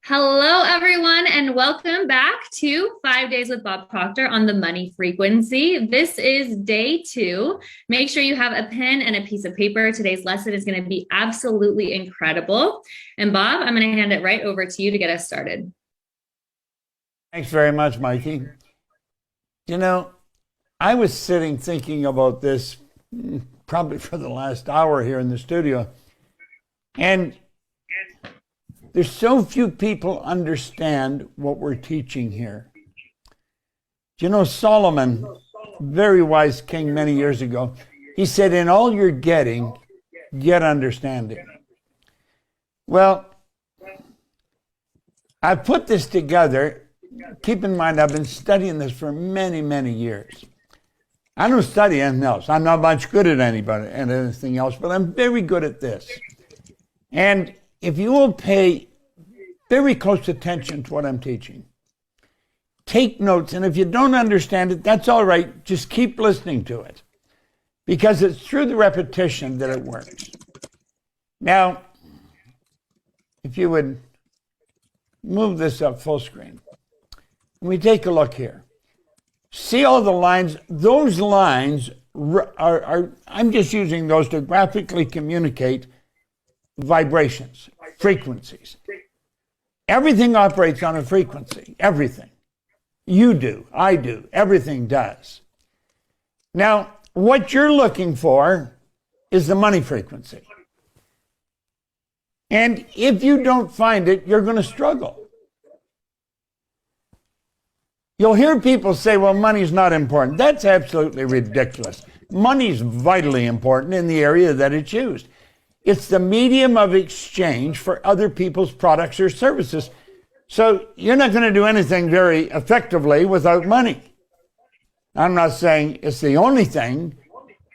Hello, everyone, and welcome back to 5 Days with Bob Proctor on the Money Frequency. This is day 2. Make sure you have a pen and a piece of paper. Today's lesson is going to be absolutely incredible. And Bob, I'm going to hand it right over to you to get us started. Thanks very much, Mikey. You know, I was sitting thinking about this probably for the last hour here in the studio, and there's so few people understand what we're teaching here. You know, Solomon, very wise king many years ago, he said, in all you're getting, get understanding. Well, I put this together. Keep in mind, I've been studying this for many, many years. I don't study anything else. I'm not much good at anything else, but I'm very good at this. And if you will pay very close attention to what I'm teaching, take notes, and if you don't understand it, that's all right. Just keep listening to it, because it's through the repetition that it works. Now, if you would move this up full screen, we take a look here. See all the lines? Those lines are I'm just using those to graphically communicate vibrations, frequencies. Everything operates on a frequency, everything. You do, I do, everything does. Now, what you're looking for is the money frequency. And if you don't find it, you're going to struggle. You'll hear people say, well, money's not important. That's absolutely ridiculous. Money's vitally important in the area that it's used. It's the medium of exchange for other people's products or services. So you're not going to do anything very effectively without money. I'm not saying it's the only thing,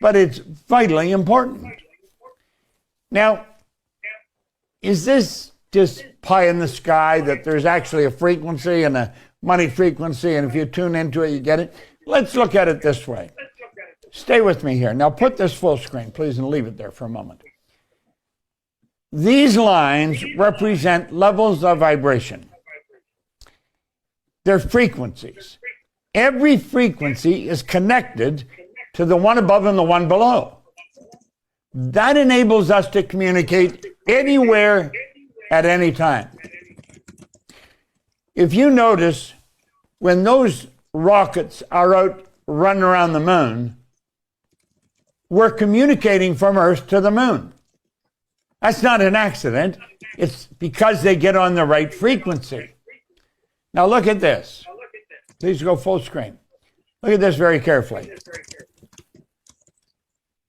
but it's vitally important. Now, is this just pie in the sky that there's actually a frequency and a money frequency, and if you tune into it, you get it? Let's look at it this way. Stay with me here. Now put this full screen, please, and leave it there for a moment. These lines represent levels of vibration. They're frequencies. Every frequency is connected to the one above and the one below. That enables us to communicate anywhere at any time. If you notice, when those rockets are out running around the moon, we're communicating from Earth to the moon. That's not an accident. It's because they get on the right frequency. Now look at this. Please go full screen. Look at this very carefully.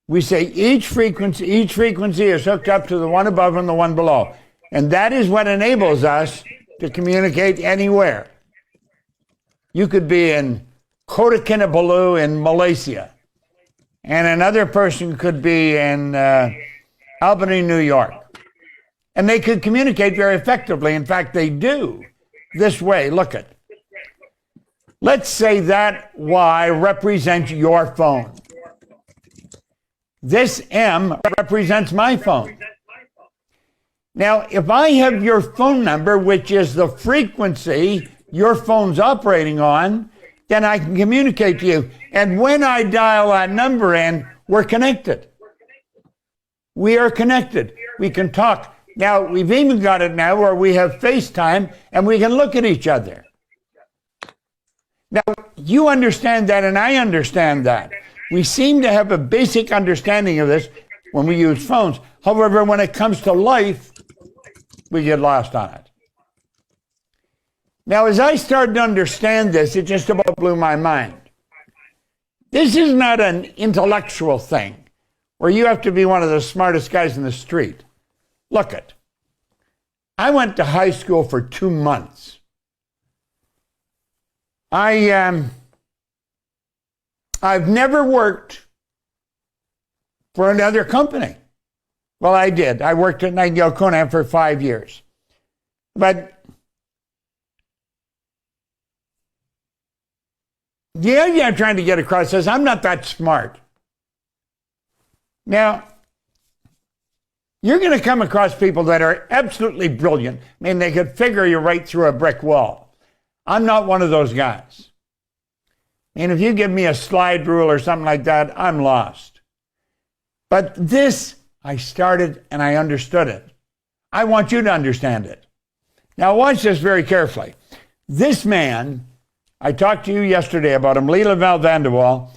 We say each frequency is hooked up to the one above and the one below. And that is what enables us to communicate anywhere. You could be in Kota Kinabalu in Malaysia, and another person could be in Albany, New York. And they could communicate very effectively. In fact, they do this way. Look at. Let's say that Y represents your phone. This M represents my phone. Now, if I have your phone number, which is the frequency your phone's operating on, then I can communicate to you. And when I dial that number in, we're connected. We are connected. We can talk. Now, we've even got it now where we have FaceTime and we can look at each other. Now, you understand that and I understand that. We seem to have a basic understanding of this when we use phones. However, when it comes to life, we get lost on it. Now, as I started to understand this, it just about blew my mind. This is not an intellectual thing where you have to be one of the smartest guys in the street. Look it. I went to high school for 2 months. I've never worked for another company. Well, I did. I worked at Nightingale Conant for 5 years. But the idea I'm trying to get across is I'm not that smart. Now, You're going to come across people that are absolutely brilliant. I mean, they could figure you right through a brick wall. I'm not one of those guys. And if you give me a slide rule or something like that, I'm lost. But this, I started and I understood it. I want you to understand it. Now watch this very carefully. This man, I talked to you yesterday about him, Leela van der Waal.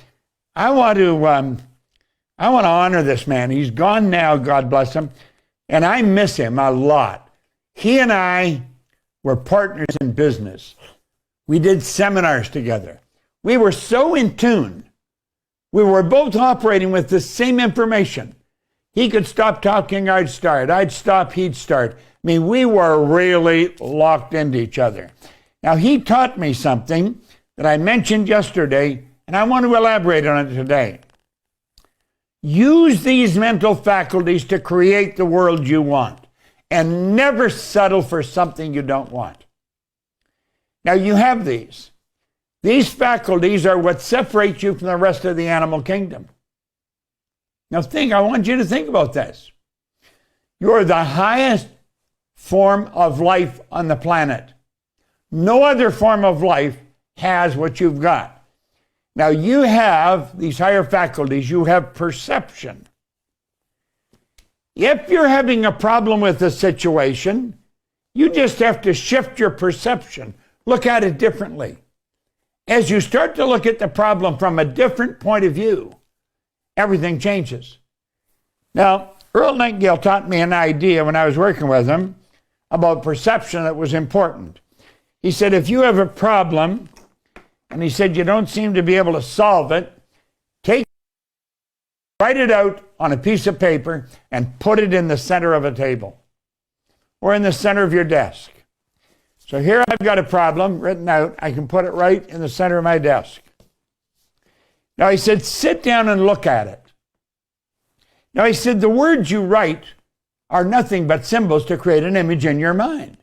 I want to honor this man. He's gone now, God bless him, and I miss him a lot. He and I were partners in business. We did seminars together. We were so in tune. We were both operating with the same information. He could stop talking, I'd start. I'd stop, he'd start. I mean, we were really locked into each other. Now, he taught me something that I mentioned yesterday, and I want to elaborate on it today. Use these mental faculties to create the world you want, and never settle for something you don't want. Now, you have these. These faculties are what separates you from the rest of the animal kingdom. Now, I want you to think about this. You're the highest form of life on the planet. No other form of life has what you've got. Now, you have these higher faculties. You have perception. If you're having a problem with a situation, you just have to shift your perception. Look at it differently. As you start to look at the problem from a different point of view, everything changes. Now, Earl Nightingale taught me an idea when I was working with him about perception that was important. He said, if you have a problem, and he said, you don't seem to be able to solve it, write it out on a piece of paper and put it in the center of a table or in the center of your desk. So here I've got a problem written out. I can put it right in the center of my desk. Now, he said, sit down and look at it. Now, he said, the words you write are nothing but symbols to create an image in your mind.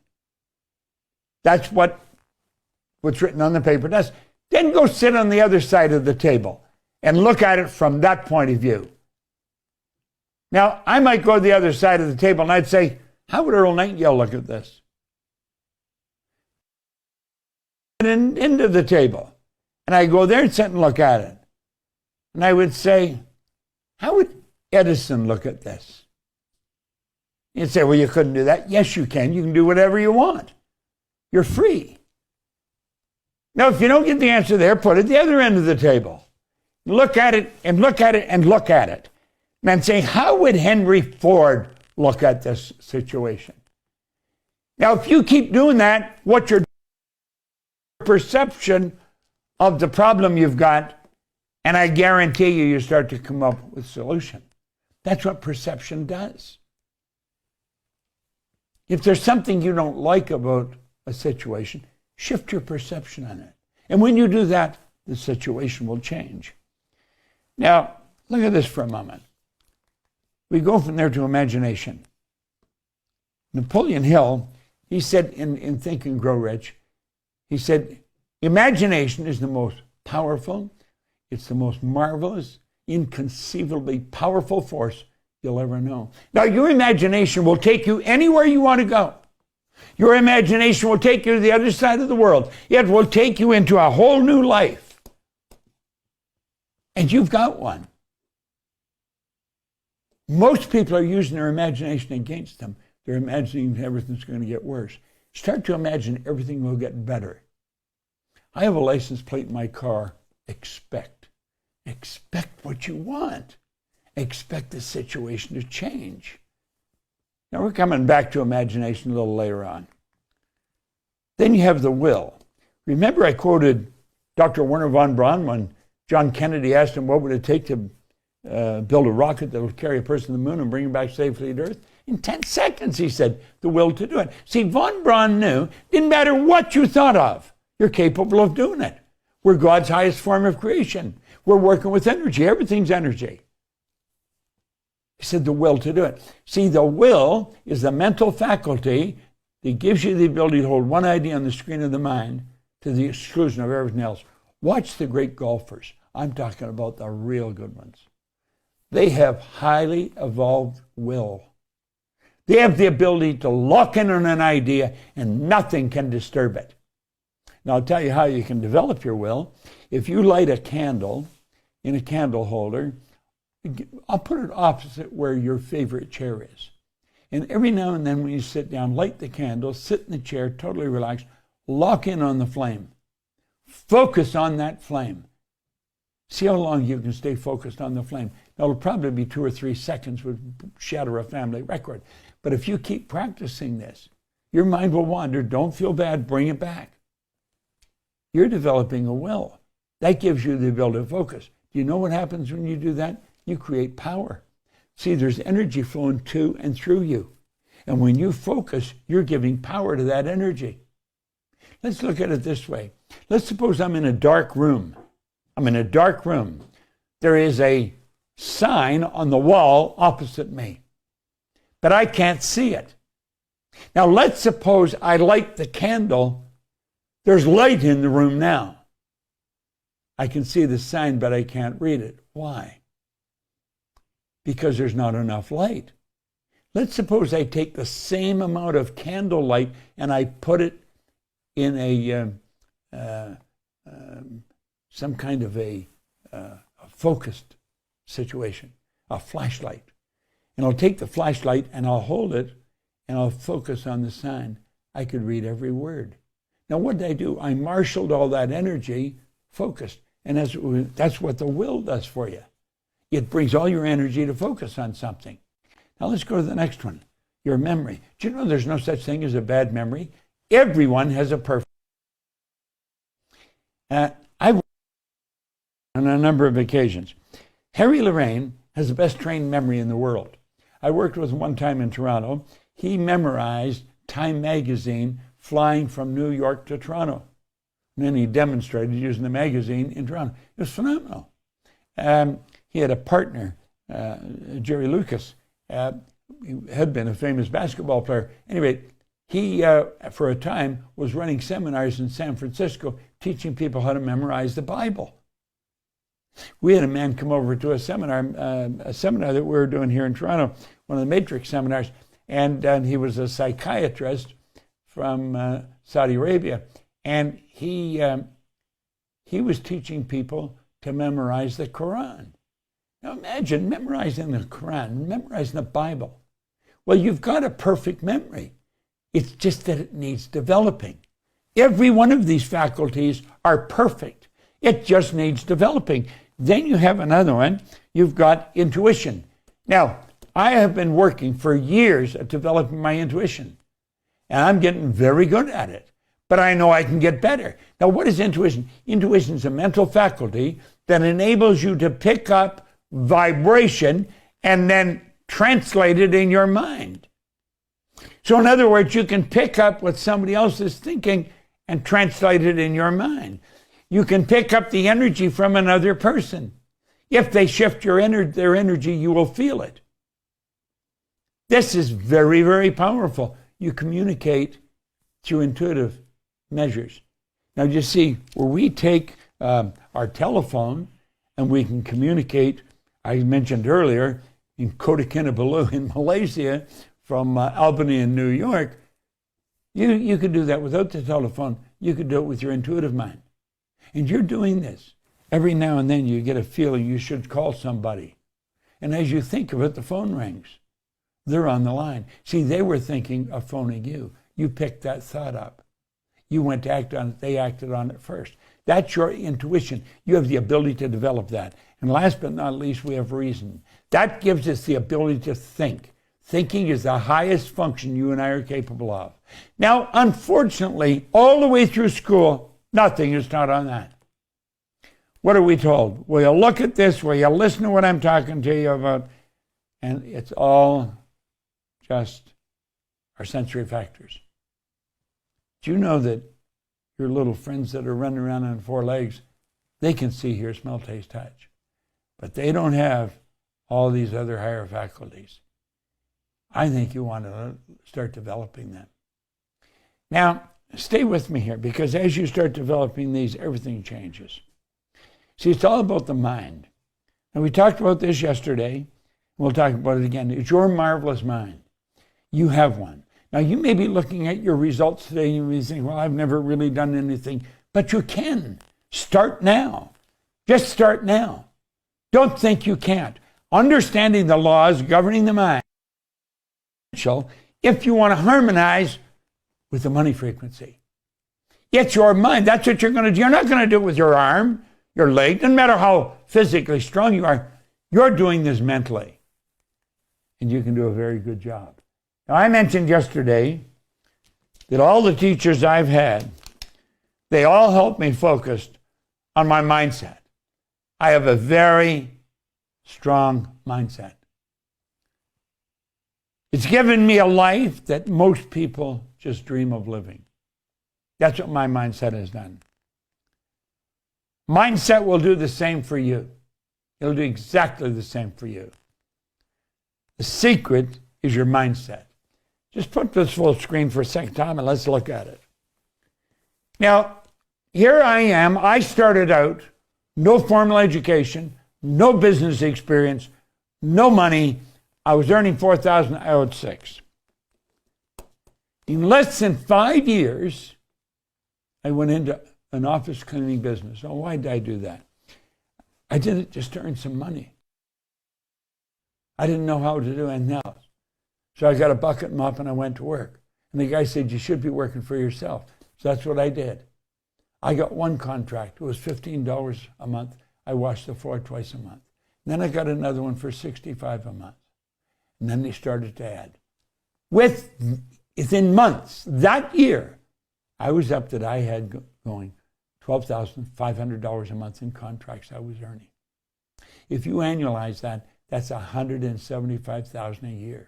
That's what's written on the paper does. Then go sit on the other side of the table and look at it from that point of view. Now, I might go to the other side of the table and I'd say, how would Earl Nightingale look at this? And into the table. And I go there and sit and look at it. And I would say, how would Edison look at this? You'd say, well, you couldn't do that. Yes, you can. You can do whatever you want. You're free. Now, if you don't get the answer there, put it at the other end of the table. Look at it and look at it and look at it. And say, how would Henry Ford look at this situation? Now, if you keep doing that, what your perception of the problem you've got, and I guarantee you start to come up with a solution. That's what perception does. If there's something you don't like about a situation, shift your perception on it. And when you do that, the situation will change. Now, look at this for a moment. We go from there to imagination. Napoleon Hill, he said in Think and Grow Rich, he said, imagination is the most powerful, it's the most marvelous, inconceivably powerful force you'll ever know. Now, your imagination will take you anywhere you want to go. Your imagination will take you to the other side of the world. It will take you into a whole new life. And you've got one. Most people are using their imagination against them. They're imagining everything's going to get worse. Start to imagine everything will get better. I have a license plate in my car. Expect. Expect what you want. Expect the situation to change. Now we're coming back to imagination a little later on. Then you have the will. Remember I quoted Dr. Wernher von Braun when John Kennedy asked him what would it take to build a rocket that would carry a person to the moon and bring him back safely to Earth? In 10 seconds, he said, the will to do it. See, von Braun knew, didn't matter what you thought of, you're capable of doing it. We're God's highest form of creation. We're working with energy. Everything's energy. He said the will to do it. See, the will is the mental faculty that gives you the ability to hold one idea on the screen of the mind to the exclusion of everything else. Watch the great golfers. I'm talking about the real good ones. They have highly evolved will. They have the ability to lock in on an idea and nothing can disturb it. Now, I'll tell you how you can develop your will. If you light a candle in a candle holder, I'll put it opposite where your favorite chair is. And every now and then when you sit down, light the candle, sit in the chair, totally relaxed, lock in on the flame. Focus on that flame. See how long you can stay focused on the flame. That'll probably be 2 or 3 seconds, would shatter a family record. But if you keep practicing this, your mind will wander. Don't feel bad. Bring it back. You're developing a will. That gives you the ability to focus. Do you know what happens when you do that? You create power. See, there's energy flowing to and through you. And when you focus, you're giving power to that energy. Let's look at it this way. Let's suppose I'm in a dark room. I'm in a dark room. There is a sign on the wall opposite me, but I can't see it. Now, let's suppose I light the candle. There's light in the room now. I can see the sign, but I can't read it. Why? Because there's not enough light. Let's suppose I take the same amount of candle light and I put it in some kind of a focused situation, a flashlight. And I'll take the flashlight and I'll hold it and I'll focus on the sign. I could read every word. Now, what did I do? I marshaled all that energy, focused. And that's what the will does for you. It brings all your energy to focus on something. Now, let's go to the next one. Your memory. Do you know there's no such thing as a bad memory? Everyone has a perfect. I've on a number of occasions. Harry Lorraine has the best trained memory in the world. I worked with him one time in Toronto. He memorized Time magazine flying from New York to Toronto. And then he demonstrated using the magazine in Toronto. It was phenomenal. He had a partner, Jerry Lucas. He had been a famous basketball player. Anyway, he, for a time, was running seminars in San Francisco, teaching people how to memorize the Bible. We had a man come over to a seminar that we were doing here in Toronto, one of the Matrix seminars, and he was a psychiatrist from Saudi Arabia, and he was teaching people to memorize the Quran. Now imagine memorizing the Quran, memorizing the Bible. Well, you've got a perfect memory. It's just that it needs developing. Every one of these faculties are perfect. It just needs developing. Then you have another one. You've got intuition. Now, I have been working for years at developing my intuition, and I'm getting very good at it. But I know I can get better. Now, what is intuition? Intuition is a mental faculty that enables you to pick up vibration and then translate it in your mind. So in other words, you can pick up what somebody else is thinking and translate it in your mind. You can pick up the energy from another person. If they shift their energy, you will feel it. This is very, very powerful. You communicate through intuitive measures. Now, you see, where we take our telephone and we can communicate, I mentioned earlier, in Kota Kinabalu in Malaysia, from Albany in New York, you could do that without the telephone. You could do it with your intuitive mind. And you're doing this. Every now and then you get a feeling you should call somebody. And as you think of it, the phone rings. They're on the line. See, they were thinking of phoning you. You picked that thought up. You went to act on it. They acted on it first. That's your intuition. You have the ability to develop that. And last but not least, we have reason. That gives us the ability to think. Thinking is the highest function you and I are capable of. Now, unfortunately, all the way through school, nothing is taught on that. What are we told? Will you look at this? Will you listen to what I'm talking to you about? And it's all just our sensory factors. Do you know that your little friends that are running around on 4 legs, they can see, hear, smell, taste, touch. But they don't have all these other higher faculties. I think you want to start developing them. Now, stay with me here, because as you start developing these, everything changes. See, it's all about the mind. And we talked about this yesterday. We'll talk about it again. It's your marvelous mind. You have one. Now, you may be looking at your results today and you may think, well, I've never really done anything. But you can. Start now. Just start now. Don't think you can't. Understanding the laws governing the mind, if you want to harmonize with the money frequency. It's your mind. That's what you're going to do. You're not going to do it with your arm, your leg. Doesn't matter how physically strong you are. You're doing this mentally. And you can do a very good job. Now, I mentioned yesterday that all the teachers I've had, they all helped me focus on my mindset. I have a very strong mindset. It's given me a life that most people just dream of living. That's what my mindset has done. Mindset will do the same for you. It'll do exactly the same for you. The secret is your mindset. Just put this full screen for a second time and let's look at it. Now, here I am. I started out, no formal education, no business experience, no money. I was earning $4,000, I owed $6,000. In less than 5 years, I went into an office cleaning business. Oh, why did I do that? I did it just to earn some money. I didn't know how to do anything else. So I got a bucket and mop and I went to work. And the guy said, you should be working for yourself. So that's what I did. I got one contract. It was $15 a month. I washed the floor twice a month. And then I got another one for $65 a month. And then they started to add. Within months, that year, I was up that I had going $12,500 a month in contracts I was earning. If you annualize that, that's $175,000 a year.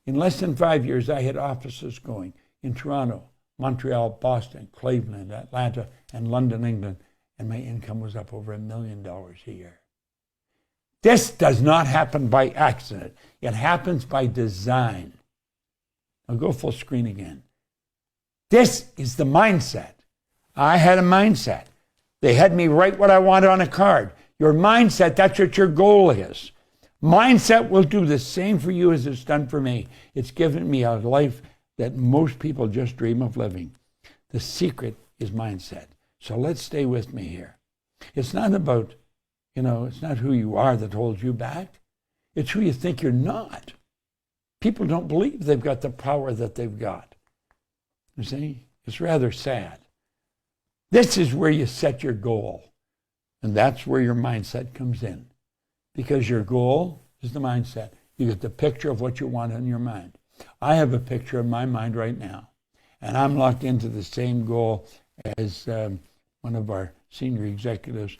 In less than 5 years, I had offices going in Toronto, Montreal, Boston, Cleveland, Atlanta, and London, England, and my income was up over $1 million a year. This does not happen by accident. It happens by design. I'll go full screen again. This is the mindset. I had a mindset. They had me write what I wanted on a card. Your mindset, that's what your goal is. Mindset will do the same for you as it's done for me. It's given me a life that most people just dream of living. The secret is mindset. So let's stay with me here. It's not about, it's not who you are that holds you back. It's who you think you're not. People don't believe they've got the power that they've got. You see, it's rather sad. This is where you set your goal. And that's where your mindset comes in. Because your goal is the mindset. You get the picture of what you want in your mind. I have a picture in my mind right now. And I'm locked into the same goal as one of our senior executives.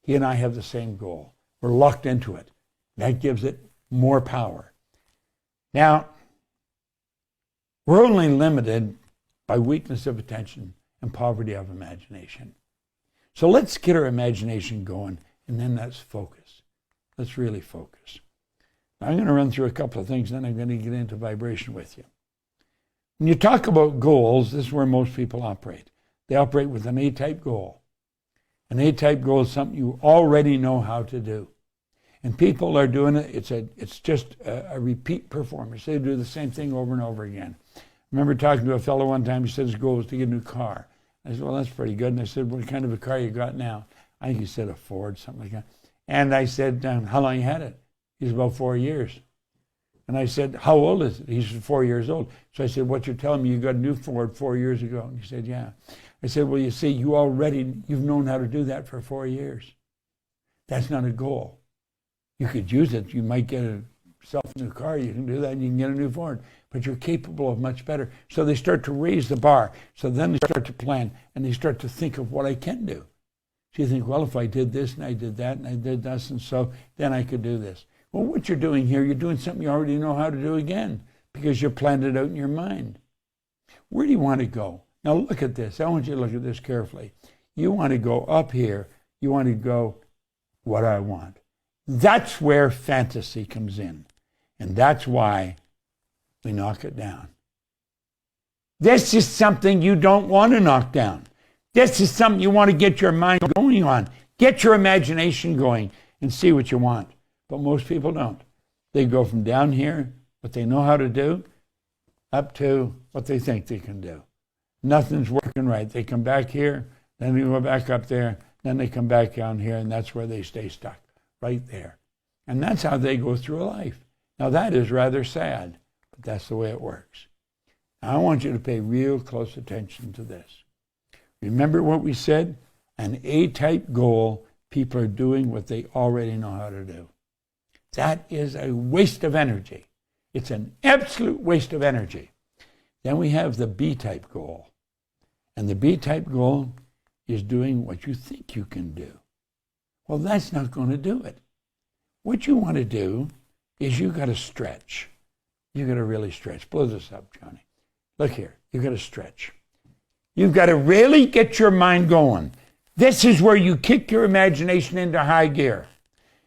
He and I have the same goal. We're locked into it. That gives it more power. Now, we're only limited by weakness of attention and poverty of imagination. So let's get our imagination going, and then let's focus. Let's really focus. Now, I'm going to run through a couple of things, then I'm going to get into vibration with you. When you talk about goals, this is where most people operate. They operate with an A-type goal. An A-type goal is something you already know how to do. And people are doing it, it's just a repeat performance. They do the same thing over and over again. I remember talking to a fellow one time, he said his goal was to get a new car. I said, well, that's pretty good. And I said, what kind of a car you got now? I think he said a Ford, something like that. And I said, how long you had it? He said, about 4 years. And I said, how old is it? He's 4 years old. So I said, what you're telling me, you got a new Ford 4 years ago? And he said, yeah. I said, well, you see, you've known how to do that for 4 years. That's not a goal. You could use it. You might get yourself a new car. You can do that and you can get a new Ford. But you're capable of much better. So they start to raise the bar. So then they start to plan and they start to think of what I can do. So you think, well, if I did this and I did that and I did this and so, then I could do this. Well, what you're doing here, you're doing something you already know how to do again because you planned it out in your mind. Where do you want to go? Now look at this. I want you to look at this carefully. You want to go up here. You want to go what I want. That's where fantasy comes in. And that's why we knock it down. This is something you don't want to knock down. This is something you want to get your mind going on. Get your imagination going and see what you want. But most people don't. They go from down here what they know how to do up to what they think they can do. Nothing's working right. They come back here, then they go back up there, then they come back down here, and that's where they stay stuck, right there. And that's how they go through life. Now that is rather sad, but that's the way it works. Now, I want you to pay real close attention to this. Remember what we said? An A-type goal, people are doing what they already know how to do. That is a waste of energy. It's an absolute waste of energy. Then we have the B-type goal. And the B-type goal is doing what you think you can do. Well, that's not going to do it. What you want to do is you got to stretch. You got to really stretch. Blow this up, Johnny. Look here. You got to stretch. You've got to really get your mind going. This is where you kick your imagination into high gear.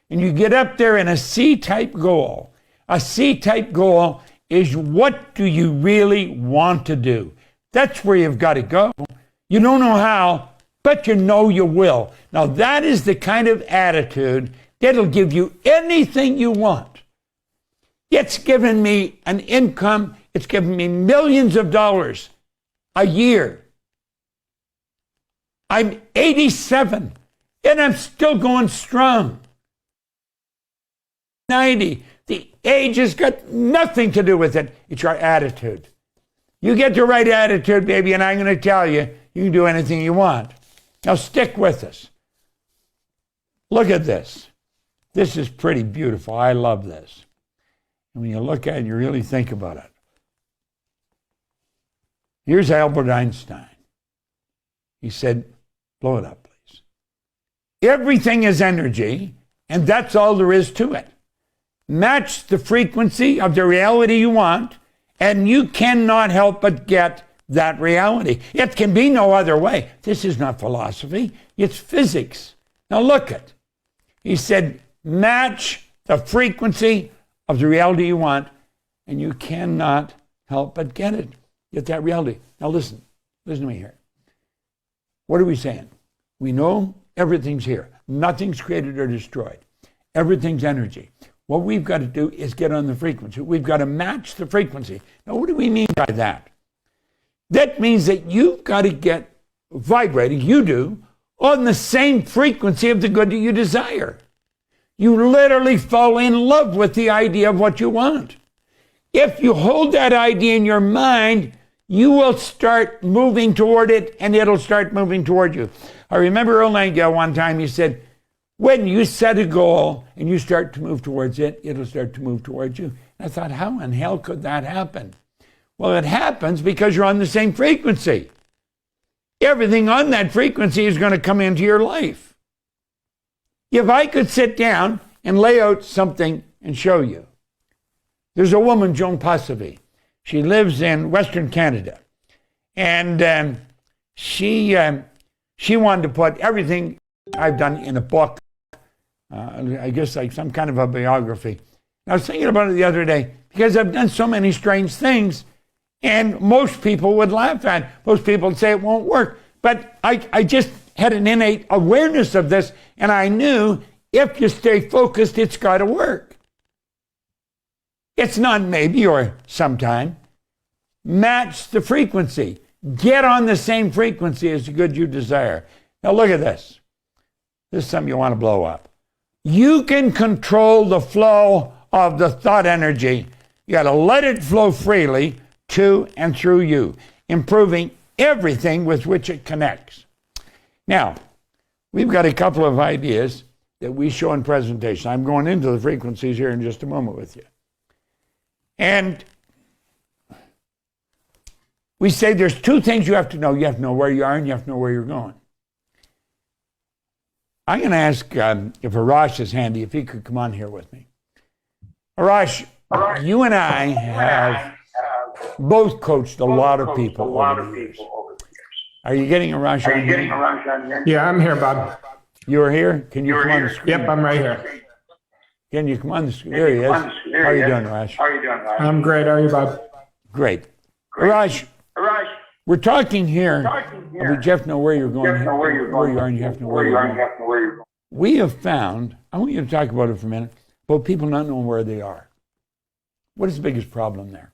And you get up there in a C-type goal. A C-type goal is, what do you really want to do? That's where you've got to go. You don't know how, but you know you will. Now that is the kind of attitude that'll give you anything you want. It's given me an income. It's given me millions of dollars a year. I'm 87 and I'm still going strong. 90. The age has got nothing to do with it. It's your attitude. You get the right attitude, baby, and I'm going to tell you, you can do anything you want. Now stick with us. Look at this. This is pretty beautiful. I love this. And when you look at it, you really think about it. Here's Albert Einstein. He said, blow it up, please. Everything is energy, and that's all there is to it. Match the frequency of the reality you want, and you cannot help but get that reality. It can be no other way. This is not philosophy. It's physics. Now look at. He said, match the frequency of the reality you want, and you cannot help but get it. Get that reality. Now listen to me here. What are we saying? We know everything's here. Nothing's created or destroyed. Everything's energy. What we've got to do is get on the frequency. We've got to match the frequency. Now, what do we mean by that? That means that you've got to get vibrating, you do, on the same frequency of the good that you desire. You literally fall in love with the idea of what you want. If you hold that idea in your mind, you will start moving toward it, and it'll start moving toward you. I remember Earl Nightingale one time, he said, when you set a goal and you start to move towards it, it'll start to move towards you. And I thought, how in hell could that happen? Well, it happens because you're on the same frequency. Everything on that frequency is going to come into your life. If I could sit down and lay out something and show you. There's a woman, Joan Passavy. She lives in Western Canada. And she wanted to put everything I've done in a book. I guess like some kind of a biography. And I was thinking about it the other day because I've done so many strange things, and most people would laugh at it. Most people would say it won't work. But I just had an innate awareness of this, and I knew if you stay focused, it's got to work. It's not maybe or sometime. Match the frequency. Get on the same frequency as the good you desire. Now look at this. This is something you want to blow up. You can control the flow of the thought energy. You got to let it flow freely to and through you, improving everything with which it connects. Now, we've got a couple of ideas that we show in presentation. I'm going into the frequencies here in just a moment with you. And we say there's two things you have to know. You have to know where you are and you have to know where you're going. I'm going to ask if Arash is handy, if he could come on here with me. Arash, you and I have both coached a lot of people over the years. Are you getting Arash on here? Yeah, I'm here, Bob. You're here? Can you come on the screen? Yep, I'm right here. Can you come on the screen? There he is. How are you doing, Arash? I'm great. How are you, Bob? Great. Arash, we're talking here about you have to know where you're going, where you are, and you have to know where you're going. We have found, I want you to talk about it for a minute, about people not knowing where they are. What is the biggest problem there?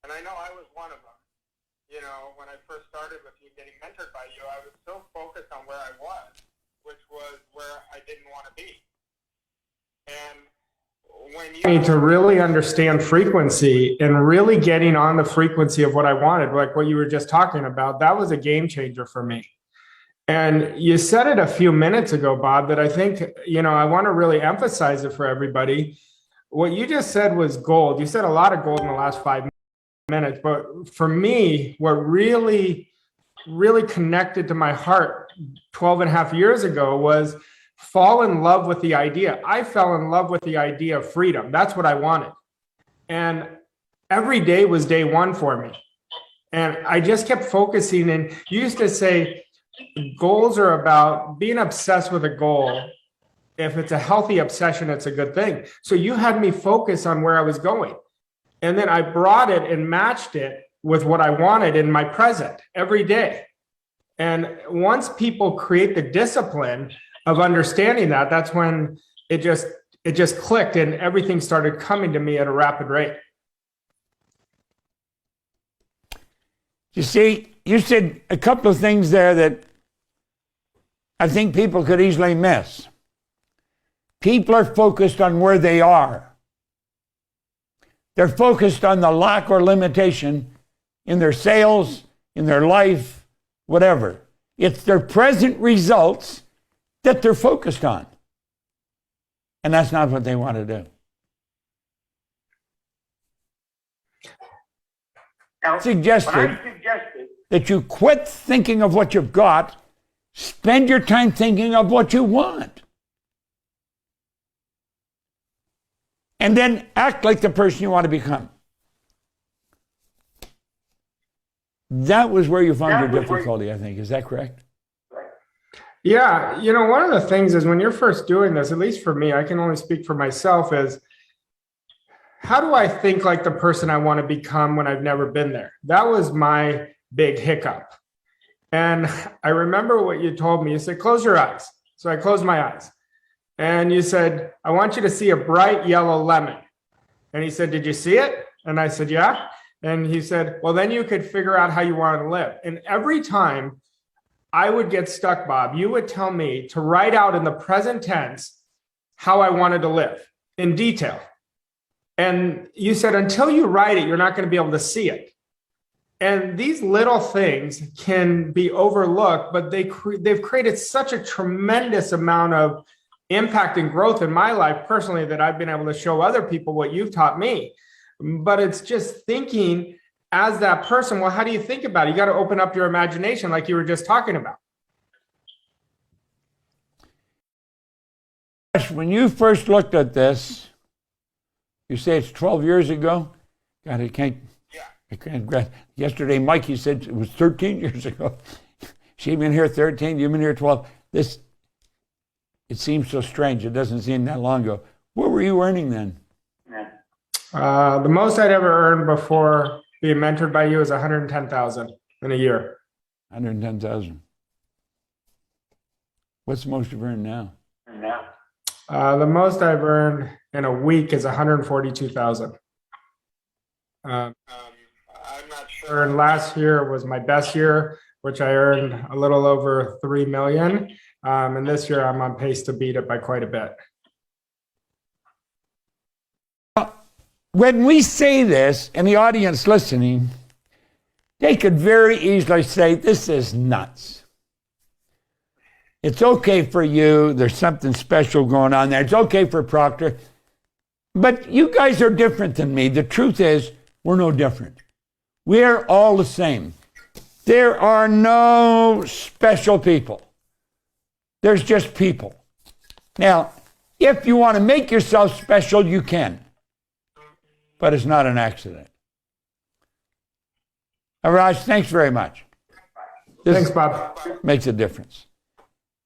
And I know I was one of them. You know, when I first started with you, getting mentored by you, I was so focused on where I was, which was where I didn't want to be. And when you Need to really understand frequency and really getting on the frequency of what I wanted, like what you were just talking about, that was a game changer for me. And you said it a few minutes ago, Bob, that I think, I want to really emphasize it for everybody. What you just said was gold. You said a lot of gold in the last 5 minutes, but for me, what really connected to my heart 12 and a half years ago was fall in love with the idea. I fell in love with the idea of freedom. That's what I wanted. And every day was day one for me. And I just kept focusing. And you used to say, goals are about being obsessed with a goal. If it's a healthy obsession, it's a good thing. So you had me focus on where I was going. And then I brought it and matched it with what I wanted in my present every day. And once people create the discipline of understanding that, that's when it just clicked and everything started coming to me at a rapid rate. You see, you said a couple of things there that I think people could easily miss. People are focused on where they are. They're focused on the lack or limitation in their sales, in their life, whatever. It's their present results that they're focused on. And that's not what they want to do. I suggested that you quit thinking of what you've got, spend your time thinking of what you want. And then act like the person you want to become. That was where you found your difficulty, I think. Is that correct? Yeah. One of the things is when you're first doing this, at least for me, I can only speak for myself, is how do I think like the person I want to become when I've never been there? That was my big hiccup. And I remember what you told me. You said, close your eyes. So I closed my eyes. And you said, I want you to see a bright yellow lemon. And he said, did you see it? And I said, yeah. And he said, well, then you could figure out how you want to live. And every time I would get stuck, Bob, you would tell me to write out in the present tense how I wanted to live in detail. And you said, until you write it, you're not going to be able to see it. And these little things can be overlooked, but they've created such a tremendous amount of impact and growth in my life personally that I've been able to show other people what you've taught me. But it's just thinking as that person, well, how do you think about it? You got to open up your imagination like you were just talking about. When you first looked at this, you say it's 12 years ago? God, I can't. Yesterday, Mikey said it was 13 years ago. She'd been here 13, you've been here 12. It seems so strange. It doesn't seem that long ago. What were you earning then? The most I'd ever earned before being mentored by you was $110,000 in a year. 110,000. What's the most you've earned now? The most I've earned in a week is $142,000. I'm not sure. And last year was my best year, which I earned a little over $3 million. And this year I'm on pace to beat it by quite a bit. When we say this, and the audience listening, they could very easily say, this is nuts. It's okay for you. There's something special going on there. It's okay for Proctor. But you guys are different than me. The truth is, we're no different. We're all the same. There are no special people. There's just people. Now, if you want to make yourself special, you can. But it's not an accident. Raj, thanks very much. Thanks, Bob. Makes a difference.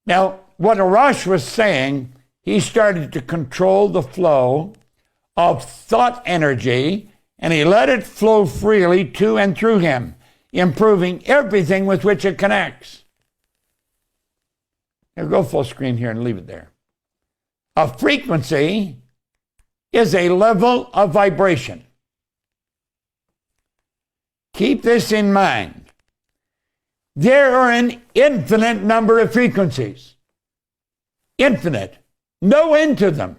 Now, what Arash was saying, he started to control the flow of thought energy, and he let it flow freely to and through him, improving everything with which it connects. Now go full screen here and leave it there. A frequency is a level of vibration. Keep this in mind. There are an infinite number of frequencies. Infinite. No end to them.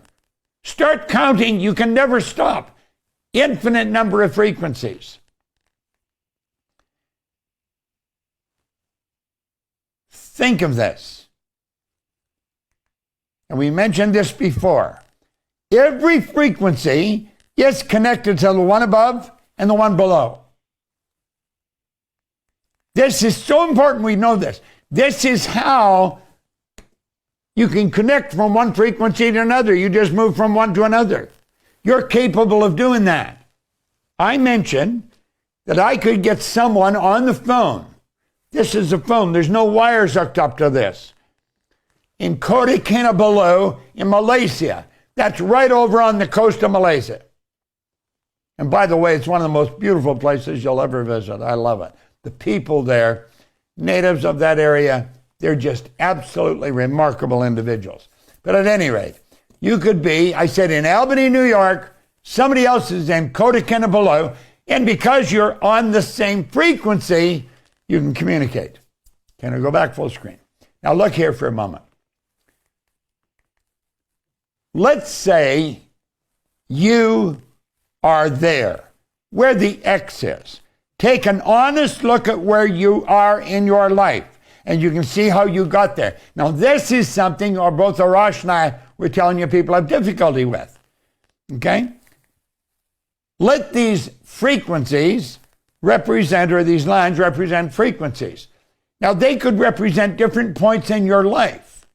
Start counting, you can never stop. Infinite number of frequencies. Think of this. And we mentioned this before. Every frequency is connected to the one above and the one below. This is so important we know this. This is how you can connect from one frequency to another. You just move from one to another. You're capable of doing that. I mentioned that I could get someone on the phone. This is a phone. There's no wires hooked up to this. In Kota Kinabalu in Malaysia. That's right over on the coast of Malaysia. And by the way, it's one of the most beautiful places you'll ever visit. I love it. The people there, natives of that area, they're just absolutely remarkable individuals. But at any rate, you could be, I said, in Albany, New York, somebody else is in Kota Kinabalu, and because you're on the same frequency, you can communicate. Can I go back full screen? Now look here for a moment. Let's say you are there, where the X is. Take an honest look at where you are in your life, and you can see how you got there. Now, this is something both Arash and I were telling you people have difficulty with. Okay? Let these frequencies represent, or these lines represent frequencies. Now, they could represent different points in your life.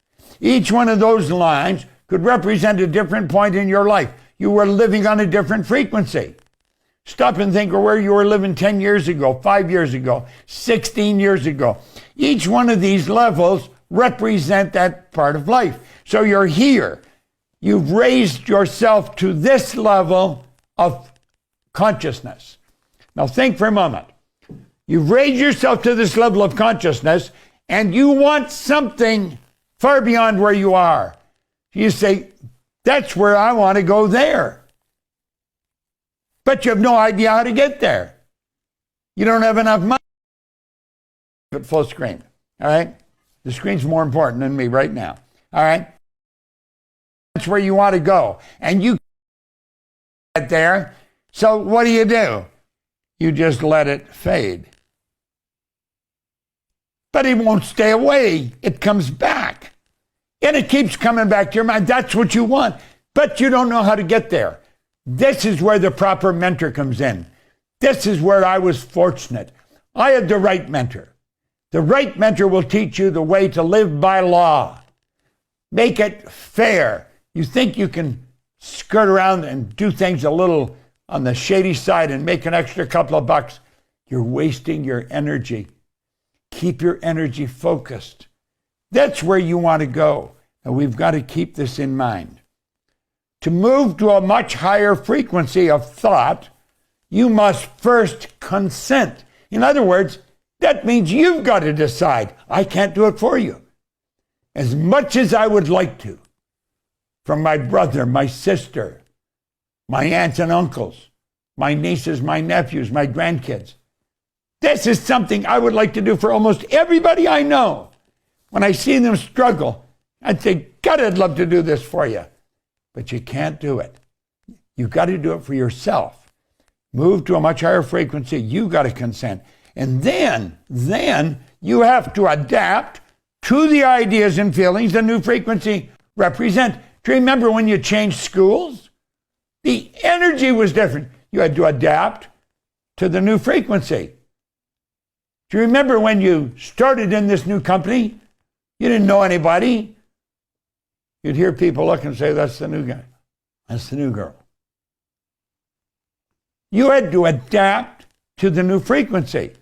Each one of those lines could represent a different point in your life. You were living on a different frequency. Stop and think of where you were living 10 years ago, 5 years ago, 16 years ago. Each one of these levels represent that part of life. So you're here. You've raised yourself to this level of consciousness. Now think for a moment. You've raised yourself to this level of consciousness, and you want something far beyond where you are. You say, that's where I want to go there. But you have no idea how to get there. You don't have enough money. At full screen, all right? The screen's more important than me right now, all right? That's where you want to go. And you get there, so what do? You just let it fade. But it won't stay away. It comes back. And it keeps coming back to your mind. That's what you want. But you don't know how to get there. This is where the proper mentor comes in. This is where I was fortunate. I had the right mentor. The right mentor will teach you the way to live by law. Make it fair. You think you can skirt around and do things a little on the shady side and make an extra couple of bucks. You're wasting your energy. Keep your energy focused. That's where you want to go. And we've got to keep this in mind. To move to a much higher frequency of thought, you must first consent. In other words, that means you've got to decide. I can't do it for you. As much as I would like to, from my brother, my sister, my aunts and uncles, my nieces, my nephews, my grandkids. This is something I would like to do for almost everybody I know. When I see them struggle, I'd say, God, I'd love to do this for you. But you can't do it. You've got to do it for yourself. Move to a much higher frequency. You've got to consent. And then you have to adapt to the ideas and feelings the new frequency represent. Do you remember when you changed schools? The energy was different. You had to adapt to the new frequency. Do you remember when you started in this new company? You didn't know anybody. You'd hear people look and say, that's the new guy. That's the new girl. You had to adapt to the new frequency.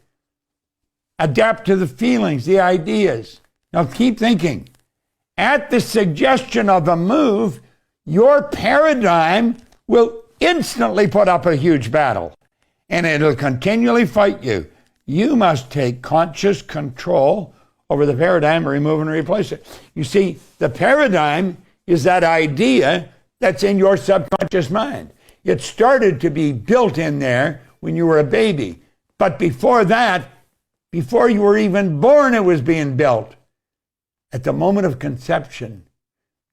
Adapt to the feelings, the ideas. Now keep thinking. At the suggestion of a move, your paradigm will instantly put up a huge battle, and it'll continually fight you. You must take conscious control over the paradigm, remove and replace it. You see, the paradigm is that idea that's in your subconscious mind. It started to be built in there when you were a baby. But before that, before you were even born, it was being built. At the moment of conception,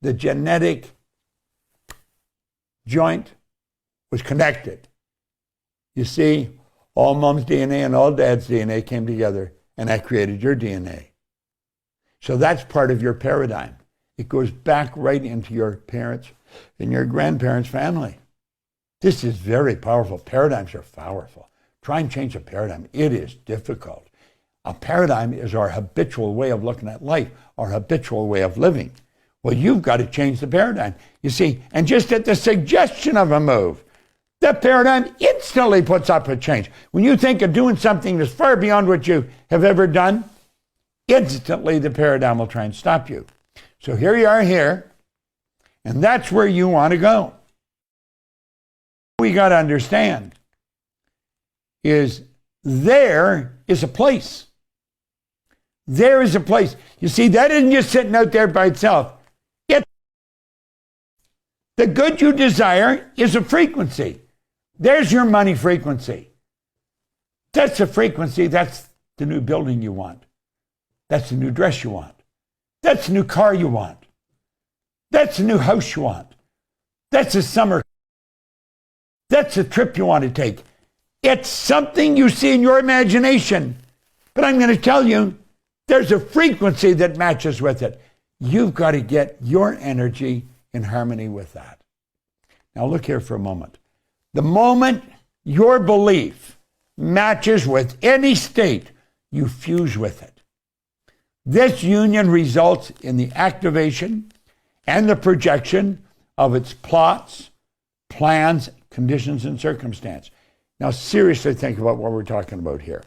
the genetic joint was connected. You see, all mom's DNA and all dad's DNA came together, and that created your DNA. So that's part of your paradigm. It goes back right into your parents' and your grandparents' family. This is very powerful. Paradigms are powerful. Try and change a paradigm. It is difficult. A paradigm is our habitual way of looking at life, our habitual way of living. Well, you've got to change the paradigm. You see, and just at the suggestion of a move, the paradigm instantly puts up a change. When you think of doing something that's far beyond what you have ever done, instantly the paradigm will try and stop you. So here you are here, and that's where you want to go. We got to understand is there is a place. There is a place. You see, that isn't just sitting out there by itself. The good you desire is a frequency. There's your money frequency. That's a frequency. That's the new building you want. That's the new dress you want. That's the new car you want. That's the new house you want. That's a summer. That's a trip you want to take. It's something you see in your imagination. But I'm going to tell you, there's a frequency that matches with it. You've got to get your energy in harmony with that. Now look here for a moment. The moment your belief matches with any state, you fuse with it. This union results in the activation and the projection of its plots, plans, conditions, and circumstance. Now seriously think about what we're talking about here.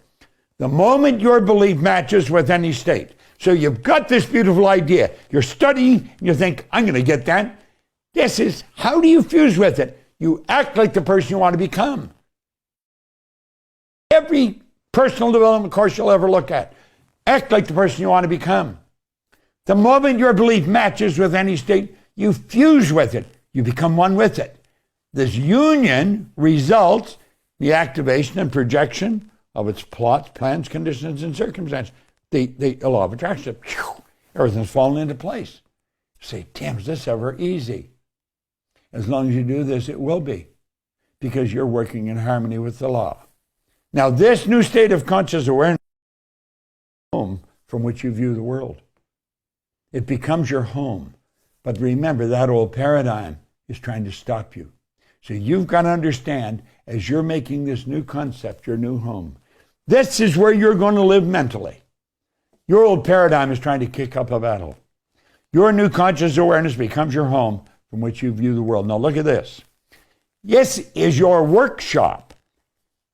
The moment your belief matches with any state, so you've got this beautiful idea, you're studying, and you think, I'm going to get that. This is, how do you fuse with it? You act like the person you want to become. Every personal development course you'll ever look at, act like the person you want to become. The moment your belief matches with any state, you fuse with it. You become one with it. This union results in the activation and projection of its plots, plans, conditions, and circumstances. The law of attraction, everything's falling into place. You say, damn, is this ever easy? As long as you do this, it will be, because you're working in harmony with the law. Now, this new state of conscious awareness is the home from which you view the world. It becomes your home. But remember, that old paradigm is trying to stop you. So you've got to understand, as you're making this new concept, your new home, this is where you're going to live mentally. Your old paradigm is trying to kick up a battle. Your new conscious awareness becomes your home from which you view the world. Now look at this. This is your workshop.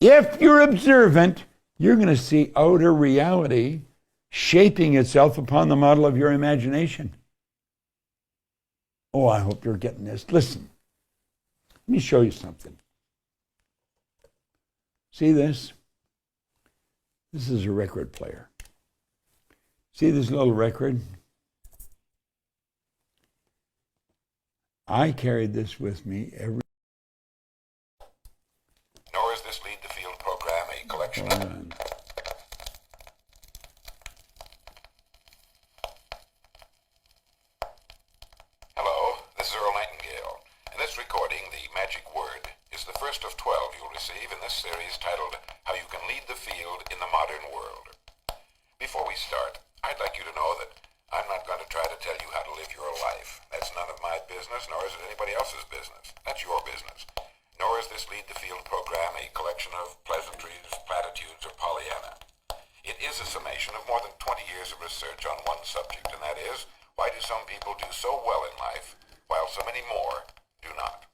If you're observant, you're going to see outer reality shaping itself upon the model of your imagination. Oh, I hope you're getting this. Listen, let me show you something. See this? This is a record player. See this little record? I carried this with me every. Nor is this Lead the Field program a collection of. Hello, this is Earl Nightingale, and this recording, The Magic Word, is the first of 12 you'll receive in this series titled How You Can Lead the Field in the Modern World. Before we start, I'd like you to know that I'm not going to try to tell you how to live your life. That's none of my business, nor is it anybody else's business. That's your business. Nor is this Lead the Field program a collection of pleasantries, platitudes, or Pollyanna. It is a summation of more than 20 years of research on one subject, and that is, why do some people do so well in life, while so many more do not?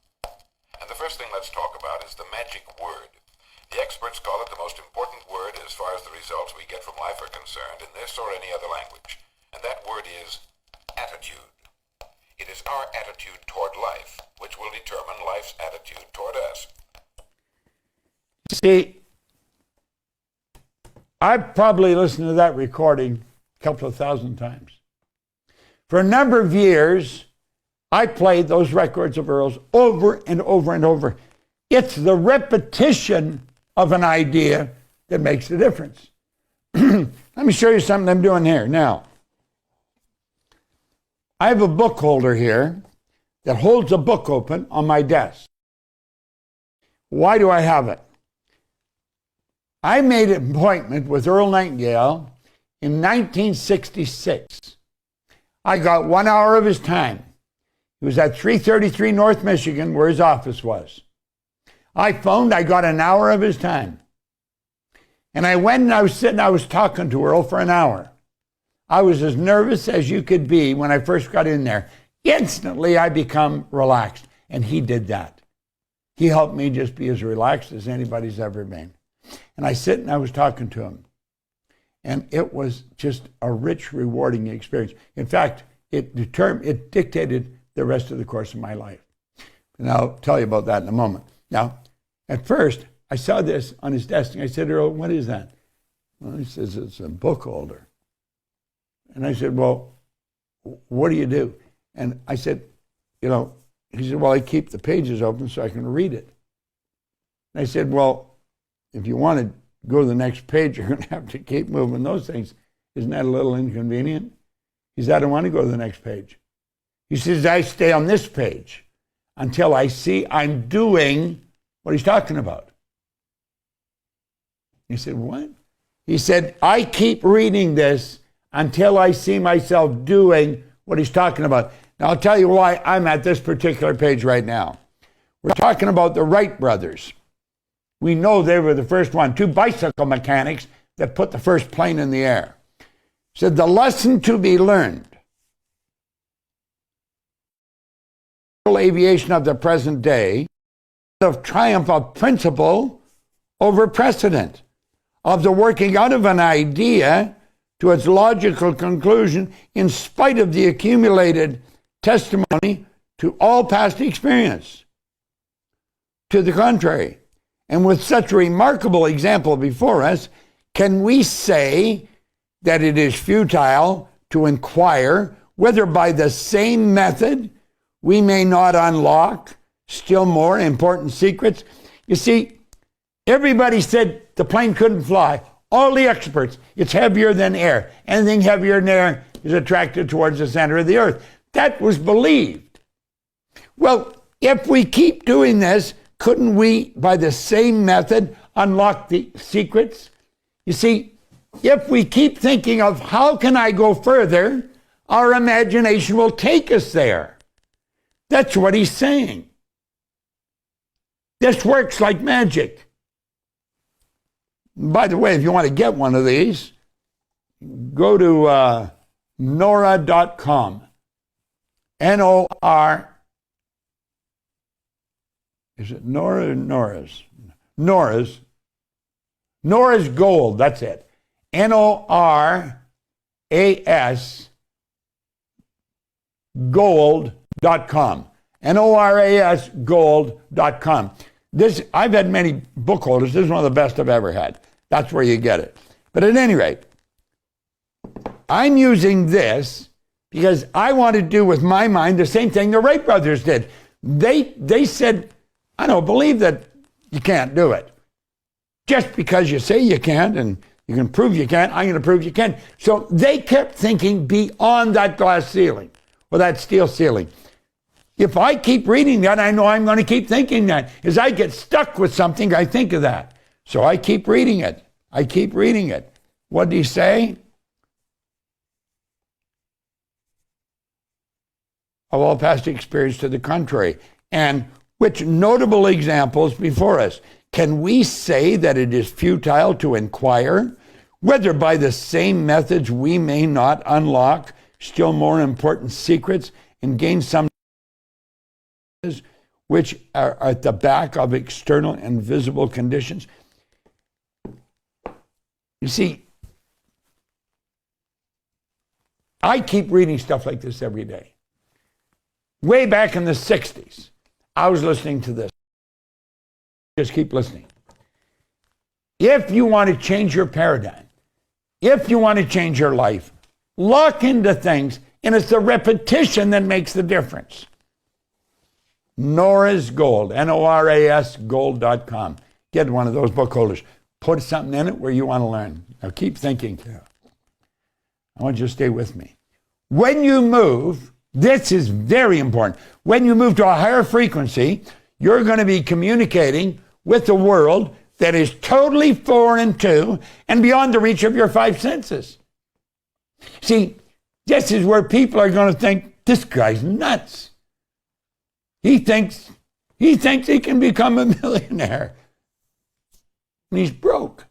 And the first thing let's talk about is the magic word. The experts call it the most important word as far as the results we get from life are concerned in this or any other language. And that word is attitude. It is our attitude toward life which will determine life's attitude toward us. See, I've probably listened to that recording a couple of thousand times. For a number of years, I played those records of Earl's over and over and over. It's the repetition of an idea that makes the difference. Let me show you something I'm doing here. Now, I have a book holder here that holds a book open on my desk. Why do I have it? I made an appointment with Earl Nightingale in 1966. I got 1 hour of his time. He was at 333 North Michigan, where his office was. I phoned, I got an hour of his time. And I went and I was talking to Earl for an hour. I was as nervous as you could be when I first got in there. Instantly, I become relaxed, and he did that. He helped me just be as relaxed as anybody's ever been. And I sit and I was talking to him. And it was just a rich, rewarding experience. In fact, it dictated the rest of the course of my life. And I'll tell you about that in a moment. Now, at first, I saw this on his desk, and I said, Earl, what is that? Well, he says, it's a book holder. And I said, well, what do you do? And I said, he said, well, I keep the pages open so I can read it. And I said, well, if you want to go to the next page, you're going to have to keep moving those things. Isn't that a little inconvenient? He said, I don't want to go to the next page. He says, I stay on this page until I see I'm doing what he's talking about. He said, what? He said, I keep reading this until I see myself doing what he's talking about. Now, I'll tell you why I'm at this particular page right now. We're talking about the Wright brothers. We know they were the first one, 2 bicycle mechanics that put the first plane in the air. Said the lesson to be learned. Aviation of the present day, of triumph of principle over precedent, of the working out of an idea to its logical conclusion in spite of the accumulated testimony to all past experience. To the contrary, and with such a remarkable example before us, can we say that it is futile to inquire whether by the same method we may not unlock still more important secrets? You see, everybody said the plane couldn't fly. All the experts, it's heavier than air. Anything heavier than air is attracted towards the center of the earth. That was believed. Well, if we keep doing this, couldn't we, by the same method, unlock the secrets? You see, if we keep thinking of how can I go further, our imagination will take us there. That's what he's saying. This works like magic. By the way, if you want to get one of these, go to Nora.com. N-O-R. Is it Nora or Nora's? Nora's. Nora's Gold, that's it. N-O-R-A-S gold.com. N-O-R-A-S gold.com. This, I've had many book holders. This is one of the best I've ever had. That's where you get it. But at any rate, I'm using this because I want to do with my mind the same thing the Wright brothers did. They said, I don't believe that you can't do it. Just because you say you can't and you can prove you can't, I'm going to prove you can. So they kept thinking beyond that glass ceiling or that steel ceiling. If I keep reading that, I know I'm going to keep thinking that. As I get stuck with something, I think of that. So I keep reading it. I keep reading it. What did he say? Of all past experience to the contrary. And which notable examples before us? Can we say that it is futile to inquire whether by the same methods we may not unlock still more important secrets and gain some which are at the back of external and visible conditions? You see, I keep reading stuff like this every day. Way back in the 60s, I was listening to this. Just keep listening. If you want to change your paradigm, if you want to change your life, lock into things, and it's the repetition that makes the difference. Nora's Gold, Noras Gold.com. Get one of those book holders. Put something in it where you want to learn. Now keep thinking. I want you to stay with me. When you move, this is very important. When you move to a higher frequency, you're going to be communicating with the world that is totally foreign to and beyond the reach of your five senses. See, this is where people are going to think, this guy's nuts. He thinks he can become a millionaire. And he's broke.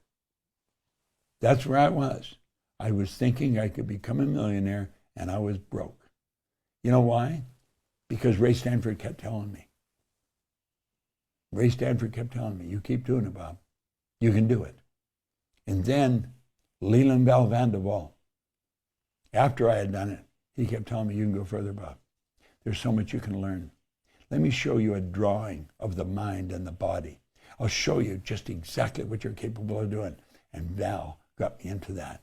That's where I was. I was thinking I could become a millionaire, and I was broke. You know why? Because Ray Stanford kept telling me. Ray Stanford kept telling me, you keep doing it, Bob. You can do it. And then Leland Bell Van de Waal, after I had done it, he kept telling me, you can go further, Bob. There's so much you can learn. Let me show you a drawing of the mind and the body. I'll show you just exactly what you're capable of doing. And Val got me into that.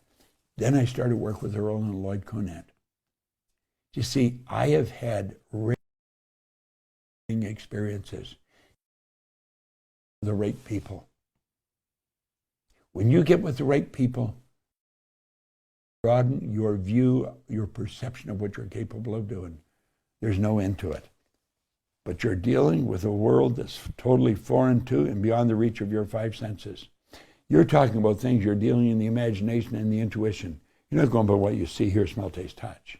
Then I started work with Earl and Lloyd Conant. You see, I have had experiences with the right people. When you get with the right people, broaden your view, your perception of what you're capable of doing. There's no end to it. But you're dealing with a world that's totally foreign to and beyond the reach of your five senses. You're talking about things you're dealing in the imagination and the intuition. You're not going by what you see, hear, smell, taste, touch.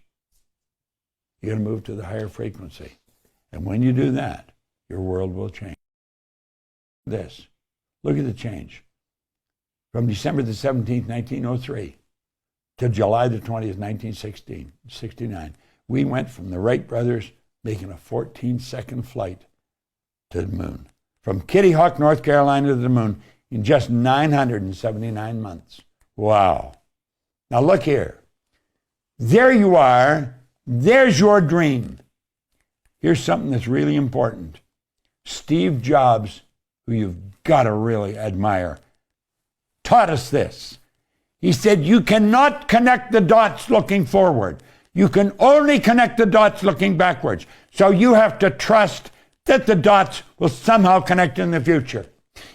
You're going to move to the higher frequency. And when you do that, your world will change. This. Look at the change. From December the 17th, 1903 to July the 20th, 1969, we went from the Wright brothers making a 14-second flight to the moon. From Kitty Hawk, North Carolina to the moon in just 979 months. Wow. Now look here. There you are. There's your dream. Here's something that's really important. Steve Jobs, who you've got to really admire, taught us this. He said, you cannot connect the dots looking forward. You can only connect the dots looking backwards. So you have to trust that the dots will somehow connect in the future.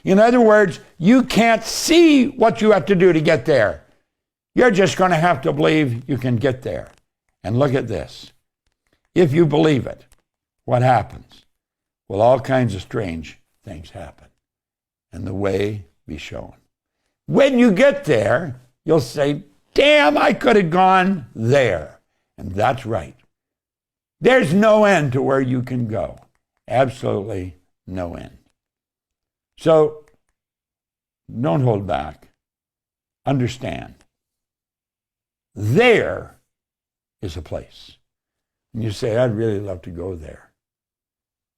In other words, you can't see what you have to do to get there. You're just going to have to believe you can get there. And look at this. If you believe it, what happens? Well, all kinds of strange things happen. And the way be shown. When you get there, you'll say, damn, I could have gone there. And that's right. There's no end to where you can go. Absolutely no end. So don't hold back. Understand. There is a place. And you say, I'd really love to go there.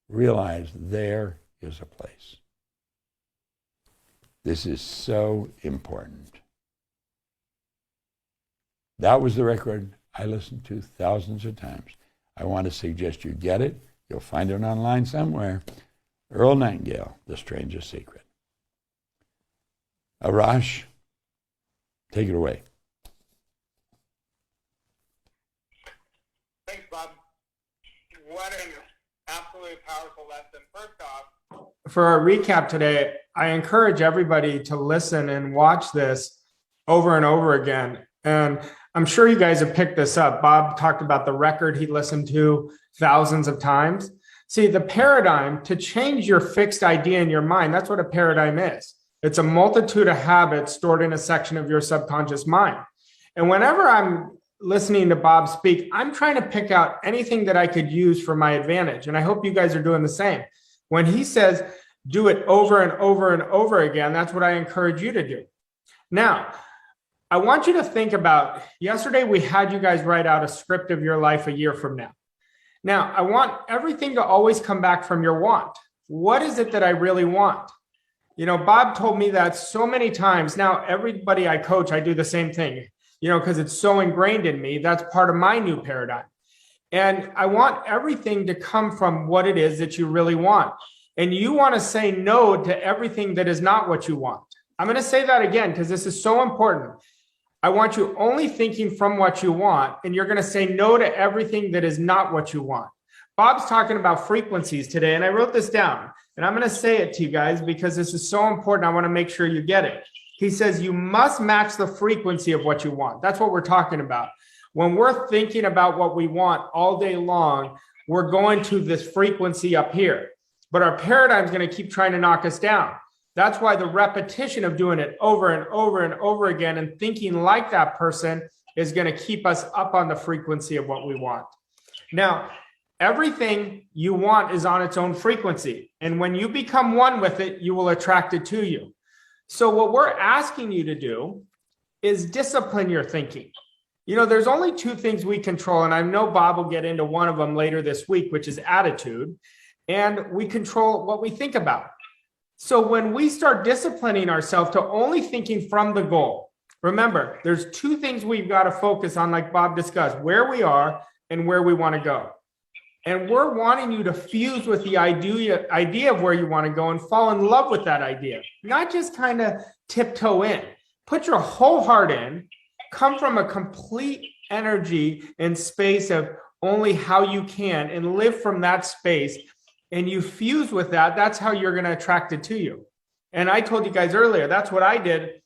Realize there is a place. This is so important. That was the record I listened to thousands of times. I want to suggest you get it. You'll find it online somewhere. Earl Nightingale, The Strangest Secret. Arash, take it away. Thanks, Bob. What an absolutely powerful lesson. First off, For our recap today, I encourage everybody to listen and watch this over and over again. And I'm sure you guys have picked this up. Bob talked about the record he listened to thousands of times. See, the paradigm, to change your fixed idea in your mind, that's what a paradigm is. It's a multitude of habits stored in a section of your subconscious mind. And whenever I'm listening to Bob speak, I'm trying to pick out anything that I could use for my advantage. And I hope you guys are doing the same. When he says, do it over and over and over again, that's what I encourage you to do. Now, I want you to think about, yesterday we had you guys write out a script of your life a year from now. Now, I want everything to always come back from your want. What is it that I really want? You know, Bob told me that so many times. Now, everybody I coach, I do the same thing, you know, because it's so ingrained in me. That's part of my new paradigm. And I want everything to come from what it is that you really want. And you want to say no to everything that is not what you want. I'm going to say that again, because this is so important. I want you only thinking from what you want, and you're going to say no to everything that is not what you want. Bob's talking about frequencies today, and I wrote this down, and I'm going to say it to you guys because this is so important. I want to make sure you get it. He says you must match the frequency of what you want. That's what we're talking about. When we're thinking about what we want all day long, we're going to this frequency up here, but our paradigm is going to keep trying to knock us down. That's why the repetition of doing it over and over and over again and thinking like that person is going to keep us up on the frequency of what we want. Now, everything you want is on its own frequency. And when you become one with it, you will attract it to you. So what we're asking you to do is discipline your thinking. You know, there's only two things we control, and I know Bob will get into one of them later this week, which is attitude. And we control what we think about. So when we start disciplining ourselves to only thinking from the goal, remember, there's two things we've got to focus on, like Bob discussed, where we are and where we want to go. And we're wanting you to fuse with the idea of where you want to go and fall in love with that idea, not just kind of tiptoe in. Put your whole heart in, come from a complete energy and space of only how you can and live from that space. And you fuse with that, that's how you're going to attract it to you. And I told you guys earlier, that's what I did